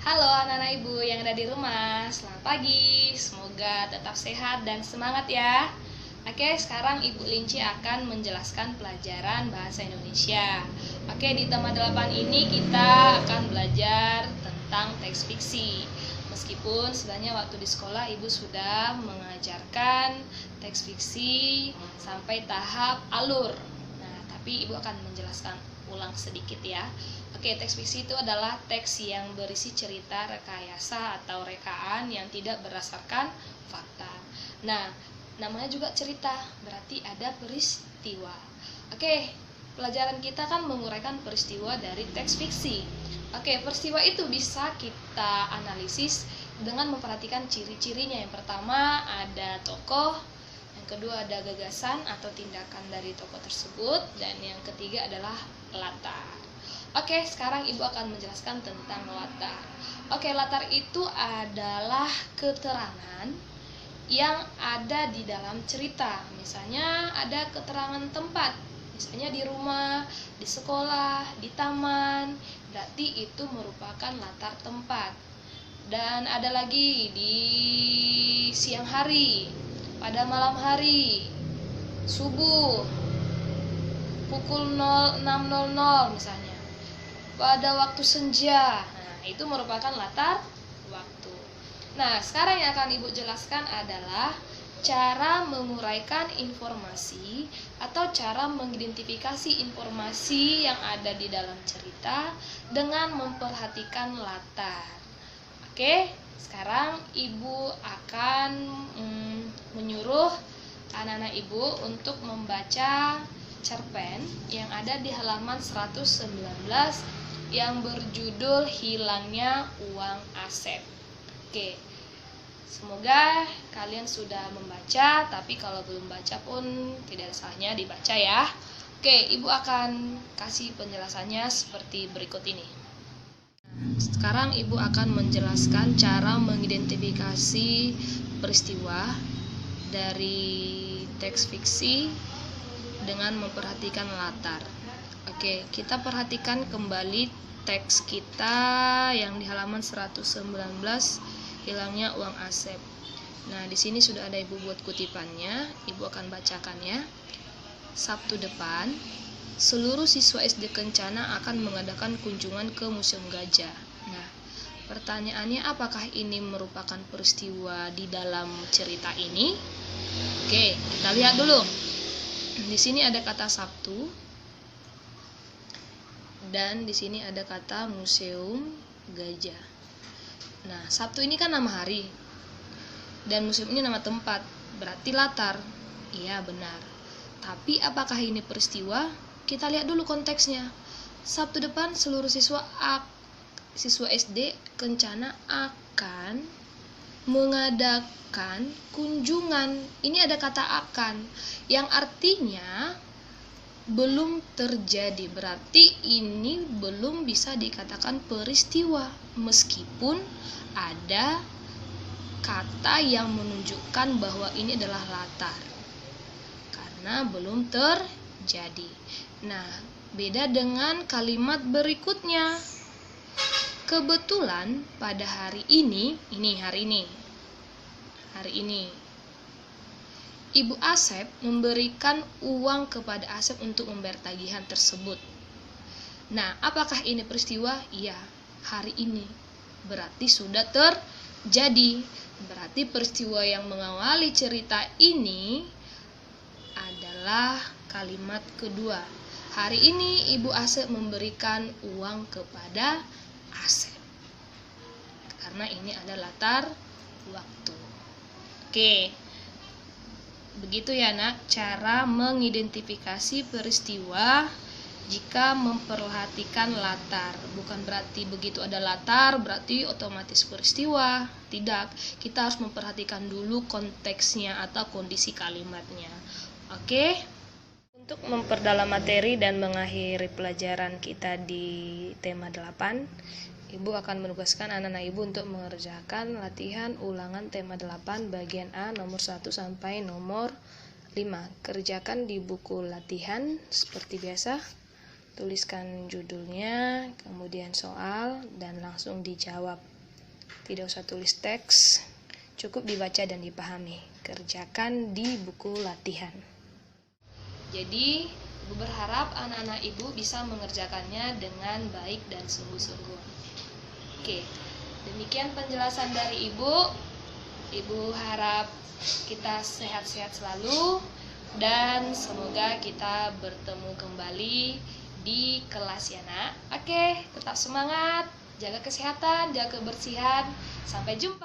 Halo anak-anak ibu yang ada di rumah, selamat pagi, semoga tetap sehat dan semangat ya. Oke, sekarang Ibu Linci akan menjelaskan pelajaran Bahasa Indonesia. Oke, di tema 8 ini kita akan belajar tentang teks fiksi. Meskipun sebenarnya waktu di sekolah Ibu sudah mengajarkan teks fiksi sampai tahap alur. Nah, tapi Ibu akan menjelaskan ulang sedikit ya. Oke, teks fiksi itu adalah teks yang berisi cerita, rekayasa, atau rekaan yang tidak berdasarkan fakta. Nah, namanya juga cerita, berarti ada peristiwa. Oke, pelajaran kita kan menguraikan peristiwa dari teks fiksi. Oke, peristiwa itu bisa kita analisis dengan memperhatikan ciri-cirinya. Yang pertama ada tokoh, yang kedua ada gagasan atau tindakan dari tokoh tersebut, dan yang ketiga adalah latar. Oke, sekarang Ibu akan menjelaskan tentang latar. Oke, latar itu adalah keterangan yang ada di dalam cerita. Misalnya ada keterangan tempat, misalnya di rumah, di sekolah, di taman, berarti itu merupakan latar tempat. Dan ada lagi di siang hari, pada malam hari, subuh, pukul 06.00 misalnya, pada waktu senja. Nah, itu merupakan latar waktu. Nah, sekarang yang akan Ibu jelaskan adalah cara menguraikan informasi atau cara mengidentifikasi informasi yang ada di dalam cerita dengan memperhatikan latar. Oke, sekarang Ibu akan menyuruh anak-anak Ibu untuk membaca cerpen yang ada di halaman 119 yang berjudul Hilangnya Uang Asep. Oke, semoga kalian sudah membaca, tapi kalau belum baca pun tidak ada salahnya dibaca ya. Oke, Ibu akan kasih penjelasannya seperti berikut ini. Sekarang Ibu akan menjelaskan cara mengidentifikasi peristiwa dari teks fiksi dengan memperhatikan latar. Oke, kita perhatikan kembali teks kita yang di halaman 119, hilangnya uang Asep. Nah, di sini sudah ada Ibu buat kutipannya. Ibu akan bacakan ya. Sabtu depan, seluruh siswa SD Kencana akan mengadakan kunjungan ke Museum Gajah. Nah, pertanyaannya apakah ini merupakan peristiwa di dalam cerita ini? Oke, kita lihat dulu. Di sini ada kata Sabtu dan di sini ada kata Museum Gajah. Nah, Sabtu ini kan nama hari dan museum ini nama tempat, berarti latar. Iya, benar. Tapi apakah ini peristiwa? Kita lihat dulu konteksnya. Sabtu depan seluruh siswa SD Kencana akan mengadakan kunjungan. Ini ada kata akan yang artinya belum terjadi, berarti ini belum bisa dikatakan peristiwa meskipun ada kata yang menunjukkan bahwa ini adalah latar karena belum terjadi. Nah, beda dengan kalimat berikutnya. Kebetulan pada hari ini Ibu Asep memberikan uang kepada Asep untuk membayar tagihan tersebut. Nah, apakah ini peristiwa? Iya, hari ini. Berarti sudah terjadi. Berarti peristiwa yang mengawali cerita ini adalah kalimat kedua. Hari ini Ibu Asep memberikan uang kepada Asep. Karena ini ada latar waktu. Oke. Begitu ya nak, cara mengidentifikasi peristiwa jika memperhatikan latar. Bukan berarti begitu ada latar berarti otomatis peristiwa. Tidak, kita harus memperhatikan dulu konteksnya atau kondisi kalimatnya. Oke? Untuk memperdalam materi dan mengakhiri pelajaran kita di tema 8, Ibu akan menugaskan anak-anak Ibu untuk mengerjakan latihan ulangan tema 8 bagian A nomor 1 sampai nomor 5. Kerjakan di buku latihan seperti biasa. Tuliskan judulnya, kemudian soal, dan langsung dijawab. Tidak usah tulis teks, cukup dibaca dan dipahami. Kerjakan di buku latihan. Jadi, Ibu berharap anak-anak Ibu bisa mengerjakannya dengan baik dan sungguh-sungguh. Oke, demikian penjelasan dari Ibu. Ibu harap kita sehat-sehat selalu dan semoga kita bertemu kembali di kelas ya nak. Oke, tetap semangat, jaga kesehatan, jaga kebersihan. Sampai jumpa.